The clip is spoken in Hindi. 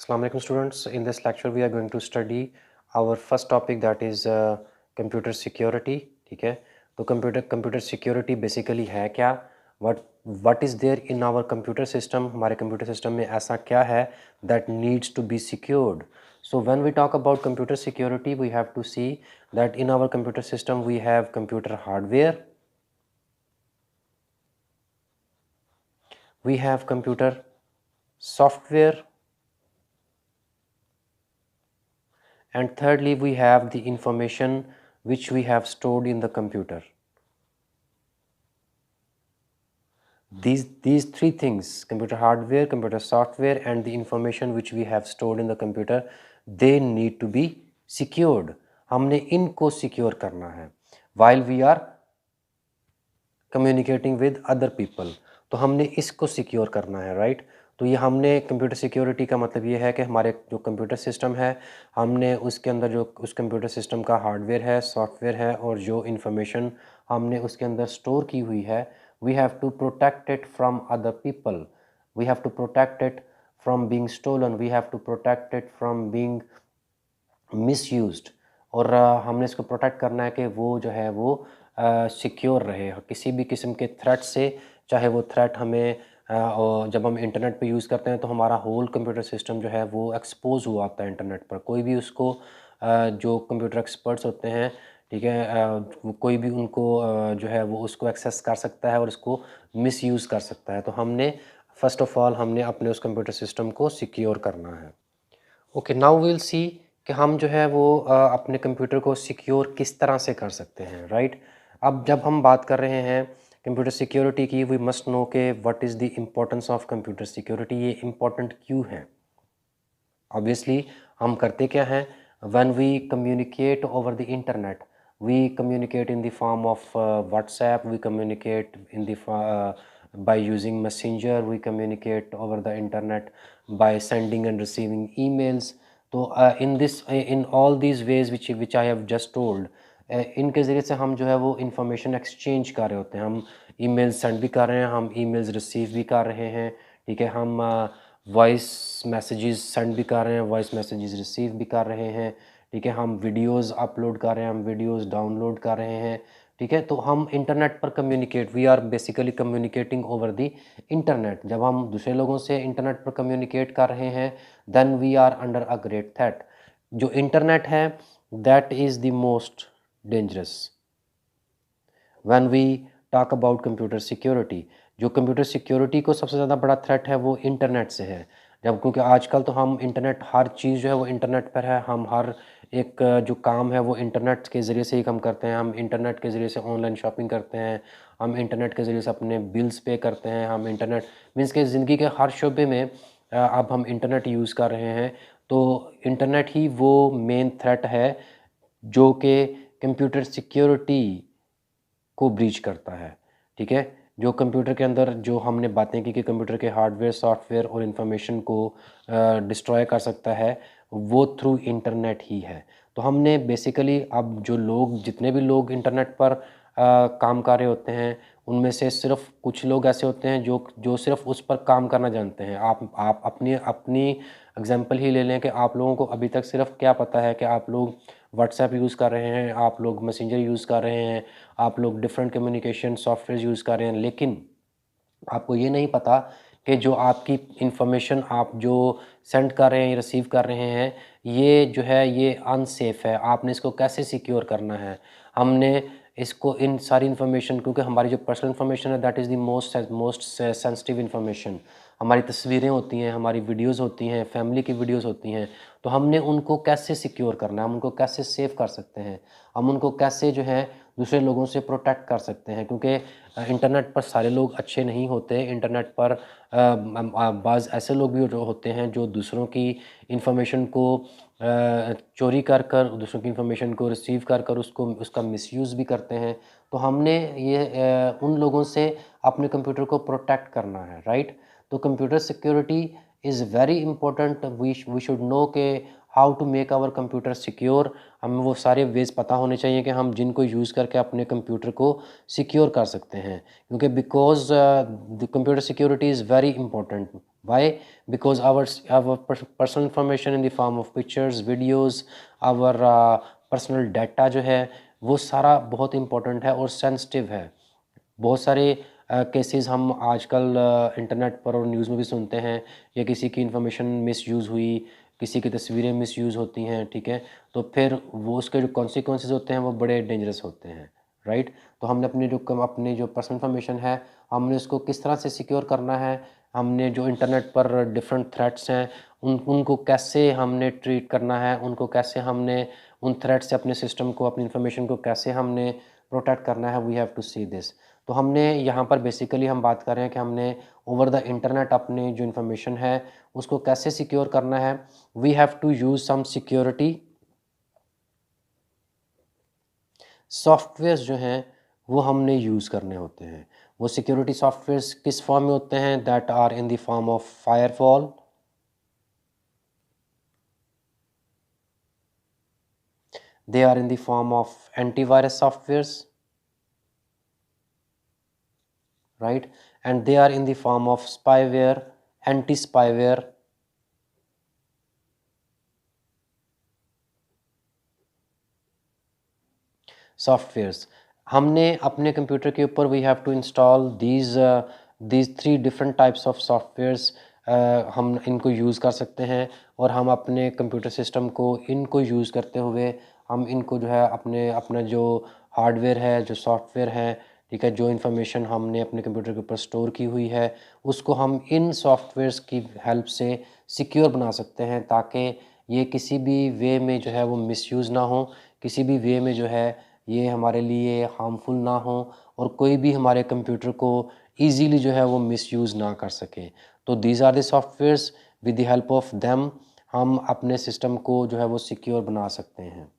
Assalamu alaikum students. In this lecture we are going to study our first topic, that is computer security. ठीक है, तो computer security basically है क्या, what is there in our computer system, हमारे computer system में ऐसा क्या है that needs to be secured. So when we talk about computer security, we have to see that in our computer system we have computer hardware, we have computer software, and thirdly we have the information which we have stored in the computer. These three things, computer hardware, computer software and the information which we have stored in the computer, they need to be secured. हमने इनको secure करना है while we are communicating with other people. तो हमने इसको secure करना है, right? तो ये हमने कंप्यूटर सिक्योरिटी का मतलब ये है कि हमारे जो कंप्यूटर सिस्टम है, हमने उसके अंदर जो उस कंप्यूटर सिस्टम का हार्डवेयर है, सॉफ्टवेयर है और जो इन्फॉर्मेशन हमने उसके अंदर स्टोर की हुई है, we have to protect it from other people, we have to protect it from being stolen, we have to protect it from being misused. और हमने इसको प्रोटेक्ट करना है कि वो जो है वो सिक्योर रहे किसी भी किस्म के थ्रेट से, चाहे वो थ्रेट हमें और जब हम इंटरनेट पे यूज़ करते हैं तो हमारा होल कंप्यूटर सिस्टम जो है वो एक्सपोज हुआ होता है इंटरनेट पर। कोई भी उसको जो कंप्यूटर एक्सपर्ट्स होते हैं, ठीक है, कोई भी उनको जो है वो उसको एक्सेस कर सकता है और उसको मिसयूज़ कर सकता है। तो हमने फ़र्स्ट ऑफ़ ऑल हमने अपने उस कंप्यूटर सिस्टम को सिक्योर करना है। Okay, now we will see कि हम जो है वो अपने कंप्यूटर को सिक्योर किस तरह से कर सकते हैं, राइट? अब जब हम बात कर रहे हैं कंप्यूटर सिक्योरिटी की, वी मस्ट नो के what is the importance of computer security, ये इम्पोर्टेंट क्यों है। ऑब्वियसली हम करते क्या हैं, when we communicate over the internet, we communicate in the form of WhatsApp, we communicate in the by using messenger, we communicate over the internet by sending and receiving emails. तो in all these ways which I have just told, इनके ज़रिए से हम जो है वो इंफॉर्मेशन एक्सचेंज कर रहे होते हैं। हम ईमेल सेंड भी कर रहे हैं, हम ईमेल्स रिसीव भी कर रहे हैं, ठीक है, हम वॉइस मैसेजेस सेंड भी कर रहे हैं, वॉइस मैसेजेस रिसीव भी कर रहे हैं, ठीक है, हम वीडियोस अपलोड कर रहे हैं, हम वीडियोस डाउनलोड कर रहे हैं, ठीक है। तो हम इंटरनेट पर communicate, we are basically communicating over the internet. जब हम दूसरे लोगों से इंटरनेट पर कम्युनिकेट कर रहे हैं, then we are under a great threat. जो इंटरनेट है, that is the most dangerous when we talk about computer security. जो कंप्यूटर सिक्योरिटी को सबसे ज़्यादा बड़ा थ्रेट है वो इंटरनेट से है। जब क्योंकि आजकल तो हम इंटरनेट, हर चीज़ जो है वो इंटरनेट पर है। हम हर एक जो काम है वो इंटरनेट के ज़रिए से ही हम करते हैं। हम इंटरनेट के ज़रिए से ऑनलाइन शॉपिंग करते हैं, हम इंटरनेट के ज़रिए से अपने बिल्स पे करते हैं। हम इंटरनेट मीन्स के ज़िंदगी के हर शोबे में अब हम इंटरनेट यूज़ कर रहे हैं। तो इंटरनेट ही वो मेन थ्रेट है जो कि कंप्यूटर सिक्योरिटी को ब्रीच करता है, ठीक है। जो कंप्यूटर के अंदर जो हमने बातें की कि कंप्यूटर के हार्डवेयर, सॉफ्टवेयर और इंफॉर्मेशन को डिस्ट्रॉय कर सकता है, वो थ्रू इंटरनेट ही है। तो हमने बेसिकली अब जो लोग, जितने भी लोग इंटरनेट पर काम कर रहे होते हैं, उनमें से सिर्फ़ कुछ लोग ऐसे होते हैं जो जो सिर्फ़ उस पर काम करना जानते हैं। आप अपनी अपनी एग्ज़ाम्पल ही ले लें कि आप लोगों को अभी तक सिर्फ़ क्या पता है कि आप लोग व्हाट्सएप यूज़ कर रहे हैं, आप लोग मैसेंजर यूज़ कर रहे हैं, आप लोग डिफरेंट कम्युनिकेशन सॉफ्टवेयर यूज़ कर रहे हैं, लेकिन आपको ये नहीं पता कि जो आपकी इंफॉर्मेशन आप जो सेंड कर रहे हैं या रिसीव कर रहे हैं, ये जो है ये अनसेफ है। आपने इसको कैसे सिक्योर करना है। हमने इसको इन सारी इंफॉर्मेशन, क्योंकि हमारी जो पर्सनल इंफॉर्मेशन है that is the most sensitive information. हमारी तस्वीरें होती हैं, हमारी वीडियोज़ होती हैं, फैमिली की वीडियोज़ होती हैं, तो हमने उनको कैसे सिक्योर करना है, हम उनको कैसे सेव कर सकते हैं, हम उनको कैसे जो है दूसरे लोगों से प्रोटेक्ट कर सकते हैं। क्योंकि इंटरनेट पर सारे लोग अच्छे नहीं होते। इंटरनेट पर बाज़ ऐसे लोग भी जो होते हैं जो दूसरों की इंफॉर्मेशन को चोरी कर कर, दूसरों की इंफॉर्मेशन को रिसीव कर कर उसको उसका मिसयूज़ भी करते हैं। तो हमने ये उन लोगों से अपने कंप्यूटर को प्रोटेक्ट करना है, राइट? तो computer security is very important. We should know के how to make our computer secure, हमें वो सारे वेज पता होने चाहिए कि हम जिनको यूज़ करके अपने कंप्यूटर को सिक्योर कर सकते हैं, क्योंकि because the computer security is very important. Why? Because our personal information in the form of pictures, videos, our personal data जो है वो सारा बहुत इंपॉर्टेंट है और सेंसिटिव है। बहुत सारे केसेस हम आजकल इंटरनेट पर और न्यूज़ में भी सुनते हैं, या किसी की इन्फॉर्मेशन मिसयूज़ हुई, किसी की तस्वीरें मिसयूज़ होती हैं, ठीक है? तो फिर वो उसके जो कॉन्सिक्वेंसेस होते हैं वो बड़े डेंजरस होते हैं, राइट? तो हमने अपनी जो पर्सनल इन्फॉर्मेशन है, हमने उसको किस तरह से सिक्योर करना है, हमने जो इंटरनेट पर डिफरेंट थ्रेट्स हैं उनको कैसे हमने ट्रीट करना है, उनको कैसे हमने उन थ्रेट से अपने सिस्टम को, अपनी इन्फॉर्मेशन को कैसे हमने प्रोटेक्ट करना है, we have to see this. तो हमने यहाँ पर बेसिकली हम बात कर रहे हैं कि हमने ओवर द इंटरनेट अपनी जो इन्फॉर्मेशन है उसको कैसे सिक्योर करना है। We have to use some security softwares जो हैं वो हमने यूज़ करने होते हैं। वो सिक्योरिटी सॉफ्टवेयर्स किस फॉर्म में होते हैं? That are in the form of firewall, they are in the form of antivirus softwares, right? And they are in the form of spyware, anti-spyware, softwares. हमने अपने कंप्यूटर के ऊपर we have to install these three different types of softwares. हम इनको यूज़ कर सकते हैं और हम अपने कंप्यूटर सिस्टम को इनको यूज़ करते हुए हम इनको जो है अपना जो हार्डवेयर है, जो सॉफ्टवेयर है, ठीक है, जो इन्फॉर्मेशन हमने अपने कंप्यूटर के ऊपर स्टोर की हुई है उसको हम इन सॉफ्टवेयर्स की हेल्प से सिक्योर बना सकते हैं, ताकि ये किसी भी वे में जो है वो मिसयूज़ ना हो, किसी भी वे में जो है ये हमारे लिए हार्मफुल ना हो और कोई भी हमारे कंप्यूटर को ईज़िली जो है वो मिसयूज़ ना कर सके। तो these are the softwares, with the help of them हम अपने सिस्टम को जो है वो सिक्योर बना सकते हैं।